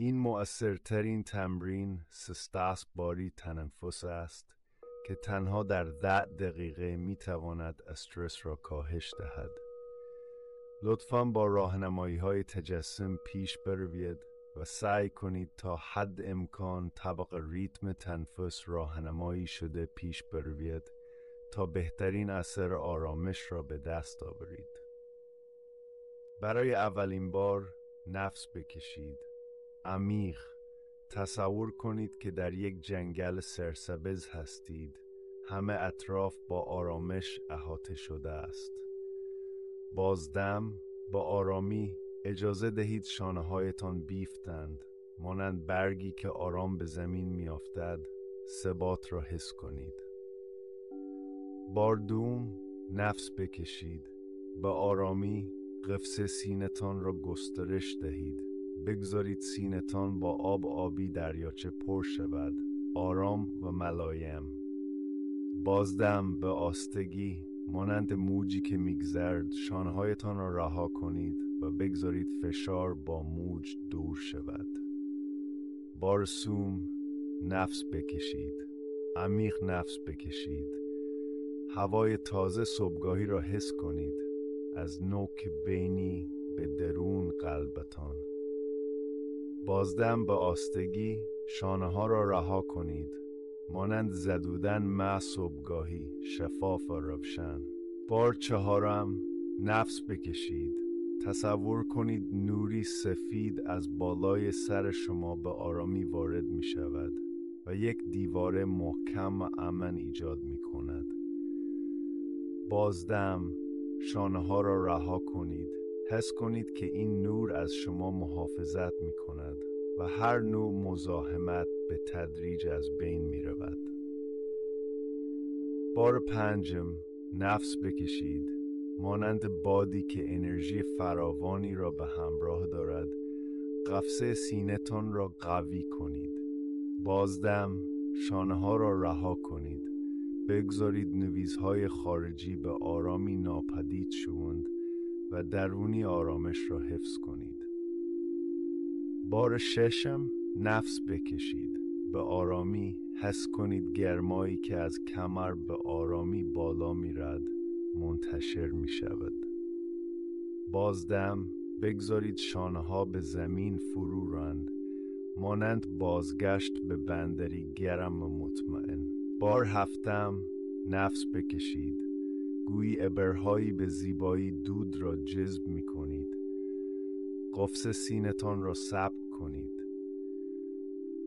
این مؤثرترین تمرین سستاس باری تنفس است که تنها در 10 دقیقه می تواند استرس را کاهش دهد. لطفاً با راهنمایی های تجسم پیش بروید و سعی کنید تا حد امکان طبق ریتم تنفس راهنمایی شده پیش بروید تا بهترین اثر آرامش را به دست آورید. برای اولین بار نفس بکشید. عمیق. تصور کنید که در یک جنگل سرسبز هستید. همه اطراف با آرامش احاطه شده است. بازدم با آرامی اجازه دهید شانه‌هایتان بیفتند. مانند برگی که آرام به زمین میافتد، ثبات را حس کنید. بار دوم نفس بکشید. با آرامی قفس سینه‌تان را گسترش دهید. بگذارید سینه‌تان با آبی دریاچه پر شود. آرام و ملایم. بازدم به آستگی مانند موجی که میگذرد شانه‌هایتان را رها کنید و بگذارید فشار با موج دور شود. بار سوم نفس بکشید. عمیق نفس بکشید. هوای تازه صبحگاهی را حس کنید از نوک بینی به درون قلبتان. بازدم به آستگی شانه‌ها را رها کنید مانند زدودن مع صبحگاهی شفاف و روشن. بار چهارم نفس بکشید. تصور کنید نوری سفید از بالای سر شما به آرامی وارد می شود و یک دیوار محکم و امن ایجاد می کند. بازدم شانه‌ها را رها کنید. حس کنید که این نور از شما محافظت می کند و هر نوع مزاحمت به تدریج از بین می رود. بار پنجم نفس بکشید. مانند بادی که انرژی فراوانی را به همراه دارد، قفسه سینه‌تان را قوی کنید. بازدم شانه‌ها را رها کنید. بگذارید نویزهای خارجی به آرامی ناپدید شوند و درونی آرامش را حفظ کنید. بار ششم نفس بکشید. به آرامی حس کنید گرمایی که از کمر به آرامی بالا میرد منتشر می شود. بازدم بگذارید شانه‌ها به زمین فرو راند مانند بازگشت به بندری گرم و مطمئن. بار هفتم نفس بکشید. گویی ابرهایی به زیبایی دود را جذب می کنید. قفس سینه‌تان را ثبت کنید.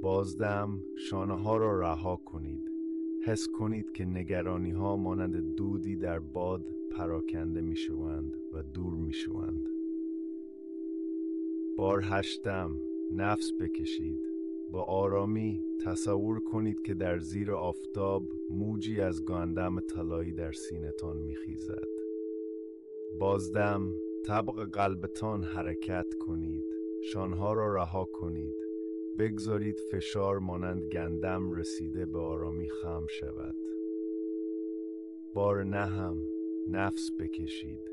بازدم شانه‌ها را رها کنید. حس کنید که نگرانی ها مانند دودی در باد پراکنده می شوند و دور می شوند. بار هشتم نفس بکشید. با آرامی تصور کنید که در زیر آفتاب موجی از گاندم طلایی در سینه‌تان می خیزد. بازدم طبق قلبتان حرکت کنید. شانه‌ها را رها کنید. بگذارید فشار مانند گندم رسیده به آرامی خم شود. بار نهم نفس بکشید.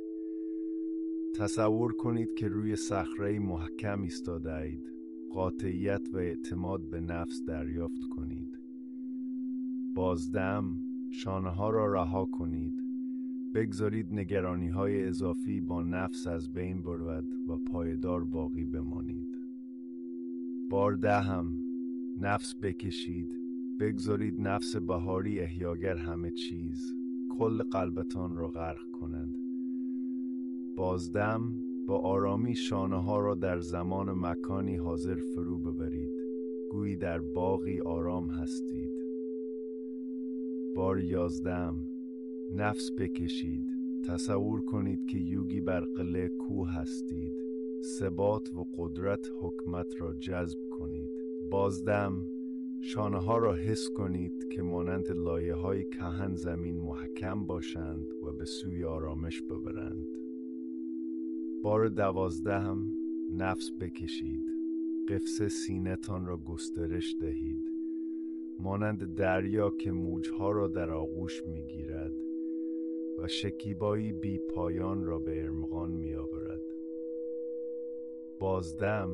تصور کنید که روی صخره محکم ایستاده اید. قاطعیت و اعتماد به نفس دریافت کنید. بازدم شانه‌ها را رها کنید. بگذارید نگرانی‌های اضافی با نفس از بین برود و پایدار باقی بمانید. بار دهم نفس بکشید. بگذارید نفس بهاری احیاگر همه چیز کل قلبتان را غرق کنند. بازدم با آرامی شانه‌ها را در زمان و مکانی حاضر فرو ببرید. گویی در باغی آرام هستید. بار یازدم نفس بکشید. تصور کنید که یوگی بر قله کوه هستید. ثبات و قدرت حکمت را جذب کنید. بازدم شانه‌ها را حس کنید که مانند لایه‌های کهن زمین محکم باشند و به سوی آرامش ببرند. بار دوازدهم نفس بکشید. قفس سینه‌تان را گسترش دهید. مانند دریا که موجها را در آغوش می‌گیرد و شکیبایی بی پایان را به ارمغان می‌آورد. بازدم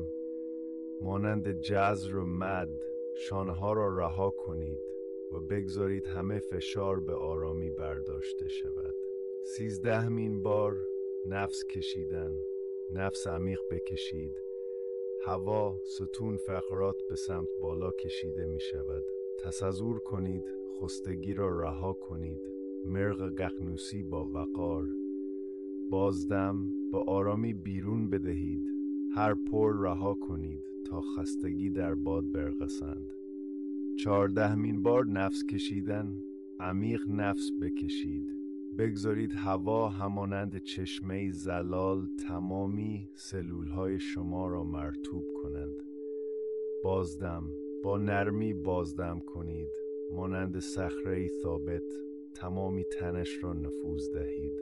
مانند جزر و مد شانه‌ها را رها کنید و بگذارید همه فشار به آرامی برداشته شود. 13مین بار نفس کشیدن. نفس عمیق بکشید. هوا ستون فقرات به سمت بالا کشیده می شود. تصور کنید خستگی را رها کنید. مرغ ققنوسی با وقار. بازدم با آرامی بیرون بدهید. هر پر رها کنید تا خستگی در باد برقصند. 14مین بار نفس کشیدن. عمیق نفس بکشید. بگذارید هوا همانند چشمه زلال تمامی سلولهای شما را مرطوب کنند. بازدم با نرمی بازدم کنید. مانند صخره‌ای ثابت تمامی تنش را نفوذ دهید.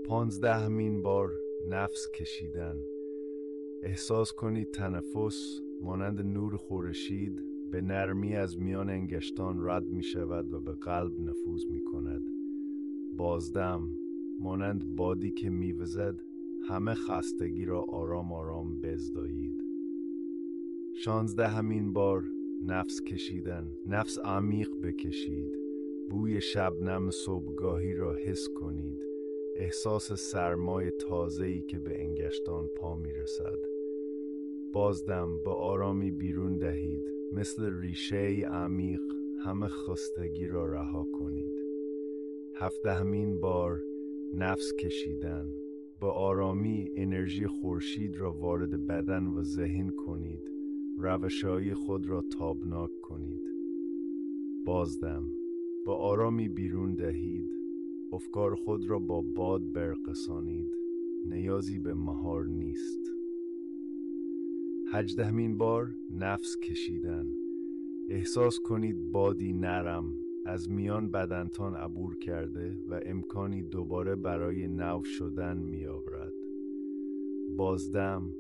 15مین بار نفس کشیدن. احساس کنید تنفس مانند نور خورشید به نرمی از میان انگشتان رد می شود و به قلب نفوذ می کند. بازدم مانند بادی که می وزد همه خستگی را آرام آرام بزدایید. 16مین بار نفس کشیدن. نفس عمیق بکشید. بوی شبنم صبحگاهی را حس کنید. احساس سرمای تازه‌ای که به انگشتان پا می رسد. بازدم با آرامی بیرون دهید. مثل ریشه عمیق همه خستگی را رها کنید. 17مین بار نفس کشیدن. با آرامی انرژی خورشید را وارد بدن و ذهن کنید. روش‌های خود را تابناک کنید. بازدم با آرامی بیرون دهید. افکار خود را با باد برقصانید. نیازی به مهار نیست. 18مین بار نفس کشیدن. احساس کنید بادی نرم از میان بدنتان عبور کرده و امکانی دوباره برای نو شدن می آورد. بازدم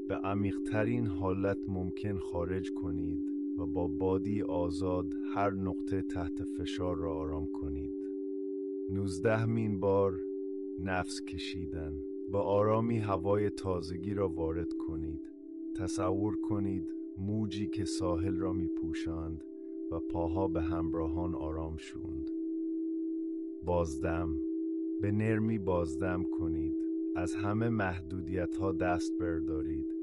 به عمیق‌ترین حالت ممکن خارج کنید و با بادی آزاد هر نقطه تحت فشار را آرام کنید. 19مین بار نفس کشیدن. با آرامی هوای تازگی را وارد کنید. تصور کنید موجی که ساحل را می پوشاند و پاها به همراهان آرام شوند. بازدم به نرمی بازدم کنید. از همه محدودیت ها دست بردارید.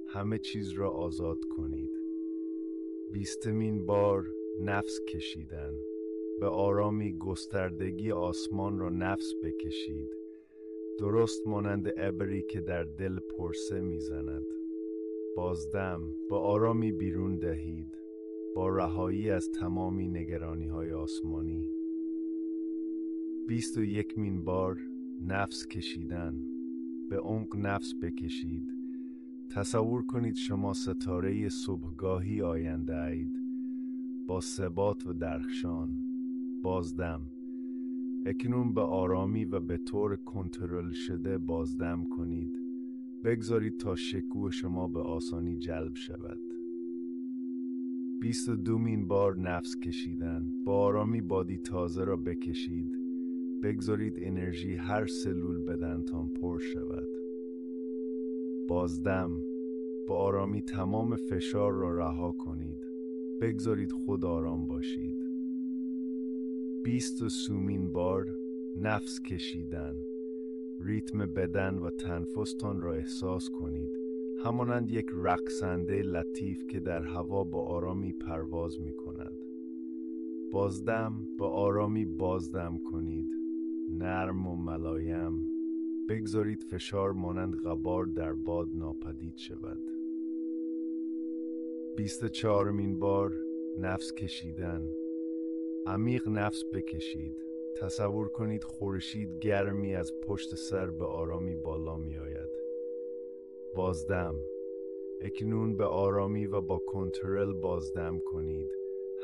همه چیز را آزاد کنید. 20مین بار نفس کشیدن. به آرامی گستردگی آسمان را نفس بکشید. درست مانند ابری که در دل پرسه میزند. بازدم با آرامی بیرون دهید. با رهایی از تمامی نگرانی های آسمانی. 21مین بار نفس کشیدن. به عمق نفس بکشید. تصور کنید شما ستاره صبحگاهی آینده اید. با ثبات و درخشان. بازدم اکنون به آرامی و به طور کنترل شده بازدم کنید. بگذارید تا شکوه شما به آسانی جلب شود. 22مین بار نفس کشیدن. با آرامی بادی تازه را بکشید. بگذارید انرژی هر سلول بدنتان پر شود. بازدم با آرامی تمام فشار را رها کنید. بگذارید خود آرام باشید. 23مین بار نفس کشیدن. ریتم بدن و تنفستان را احساس کنید. همانند یک رقصنده لطیف که در هوا با آرامی پرواز می کند. بازدم با آرامی بازدم کنید. نرم و ملایم. بگذارید فشار مانند غبار در باد ناپدید شود. 24مین بار نفس کشیدن. عمیق نفس بکشید. تصور کنید خورشید گرمی از پشت سر به آرامی بالا می آید. بازدم اکنون به آرامی و با کنترل بازدم کنید.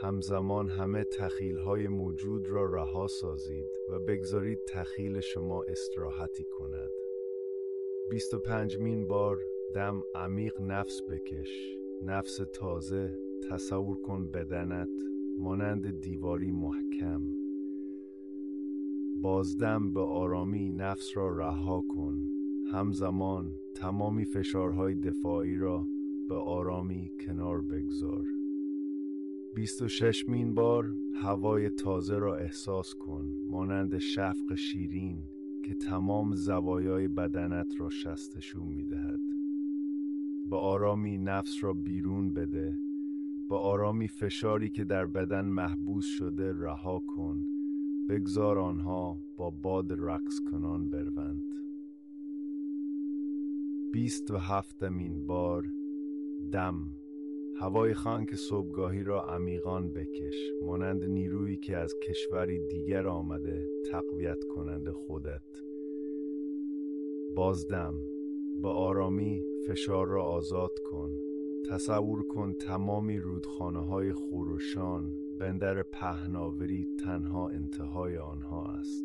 همزمان همه تخیل‌های موجود را رها سازید و بگذارید تخیل شما استراحتی کند. 25مین بار دم عمیق نفس بکش. نفس تازه. تصور کن بدنت مانند دیواری محکم. بازدم به آرامی نفس را رها کن. همزمان تمامی فشارهای دفاعی را به آرامی کنار بگذار. 26مین بار هوای تازه را احساس کن، مانند شفق شیرین که تمام زوایای بدنت را شستشو می‌دهد. به آرامی نفس را بیرون بده. به آرامی فشاری که در بدن محبوس شده رها کن. بگذار آنها با باد رقص کنان بروند. 27مین بار دم. هوای خنک صبحگاهی را عمیقاً بکش، مانند نیرویی که از کشوری دیگر آمده تقویت کننده خودت. بازدم. به آرامی فشار را آزاد کن. تصور کن تمامی رودخانه‌های خروشان، بندر پهناوری تنها انتهای آنها است.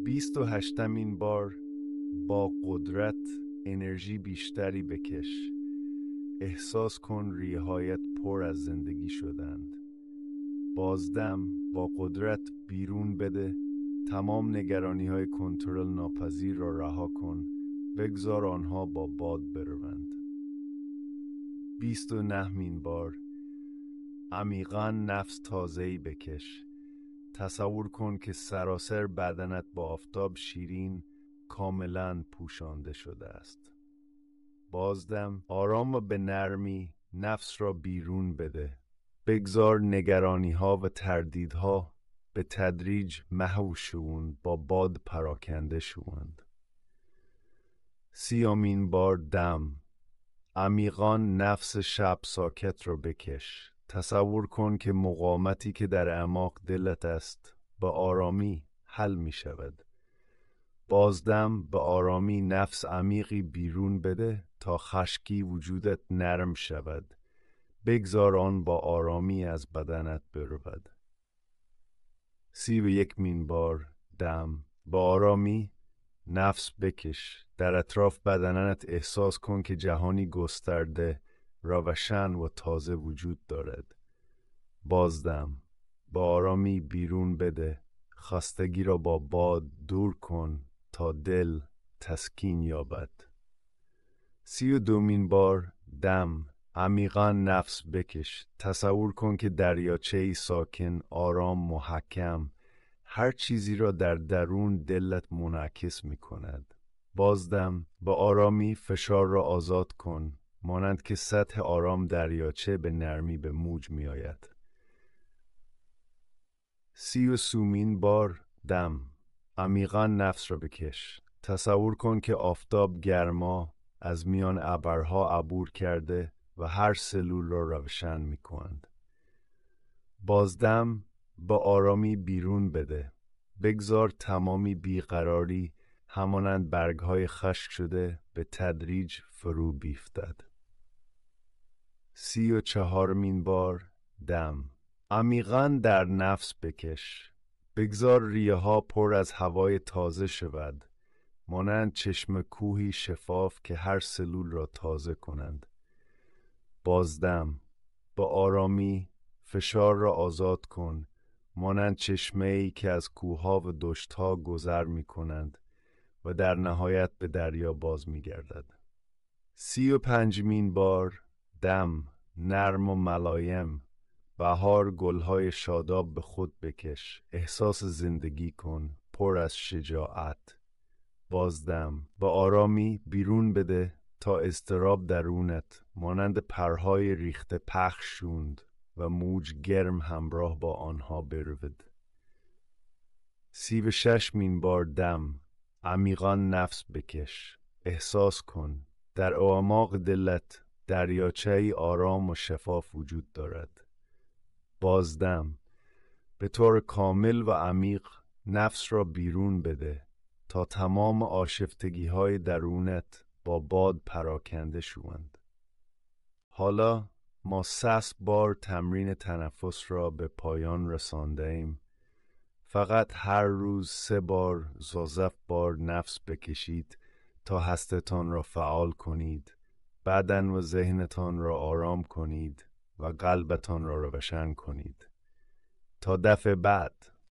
28مین بار با قدرت انرژی بیشتری بکش. احساس کن ریه‌هایت پر از زندگی شدند. بازدم. با قدرت بیرون بده. تمام نگرانی‌های کنترل ناپذیر را رها کن. بگذار آنها با باد بروند. 29مین بار عمیقاً نفس تازه‌ای بکش. تصور کن که سراسر بدنت با آفتاب شیرین کاملاً پوشانده شده است. بازدم. آرام و به نرمی نفس را بیرون بده. بگذار نگرانی‌ها و تردیدها به تدریج محو شوند، با باد پراکنده شوند. 30مین بار دم. عمیقاً نفس شب ساکت را بکش. تصور کن که مقاومتی که در اعماق دلت است به آرامی حل می شود. بازدم. به آرامی نفس عمیقی بیرون بده تا خشکی وجودت نرم شود. بگذار آن با آرامی از بدنت برود. 31مین بار دم. با آرامی نفس بکش. در اطراف بدنت احساس کن که جهانی گسترده، روشن و تازه وجود دارد. بازدم. با آرامی بیرون بده. خستگی را با باد دور کن تا دل تسکین یابد. 32مین بار دم. عمیقاً نفس بکش. تصور کن که دریاچه‌ای ساکن، آرام، محکم، هر چیزی را در درون دلت منعکس می کند. بازدم. با آرامی فشار را آزاد کن، مانند که سطح آرام دریاچه به نرمی به موج می آید. 33مین بار دم. عمیقاً نفس را بکش. تصور کن که آفتاب گرما از میان ابرها عبور کرده و هر سلول را روشن می کنند. بازدم. با آرامی بیرون بده. بگذار تمامی بیقراری همانند برگهای خشک شده به تدریج فرو بیفتد. 34مین بار دم. عمیقاً در نفس بکش. بگذار ریه ها پر از هوای تازه شود، مانند چشم کوهی شفاف که هر سلول را تازه کنند. بازدم. با آرامی فشار را آزاد کن، مانند چشمه‌ای که از کوه‌ها و دشت‌ها گذر می‌کنند و در نهایت به دریا باز می‌گردد. 35مین بار دم. نرم و ملایم. بهار گل‌های شاداب به خود بکش. احساس زندگی کن، پر از شجاعت. بازدم. با آرامی بیرون بده تا اضطراب درونت مانند پرهای ریخته پخش شوند و موج گرم همراه با آنها برود. 36مین بار دم. عمیقاً نفس بکش. احساس کن در اعماق دلت دریاچه‌ای آرام و شفاف وجود دارد. بازدم. به طور کامل و عمیق نفس را بیرون بده تا تمام آشفتگی‌های درونت با باد پراکنده شوند. حالا ما 60 بار تمرین تنفس را به پایان رسانده ایم. فقط هر روز 3 بار زوزف بار نفس بکشید تا هستتان را فعال کنید، بدن و ذهنتان را آرام کنید و قلبتان را روشن کنید. تا دفعه بعد.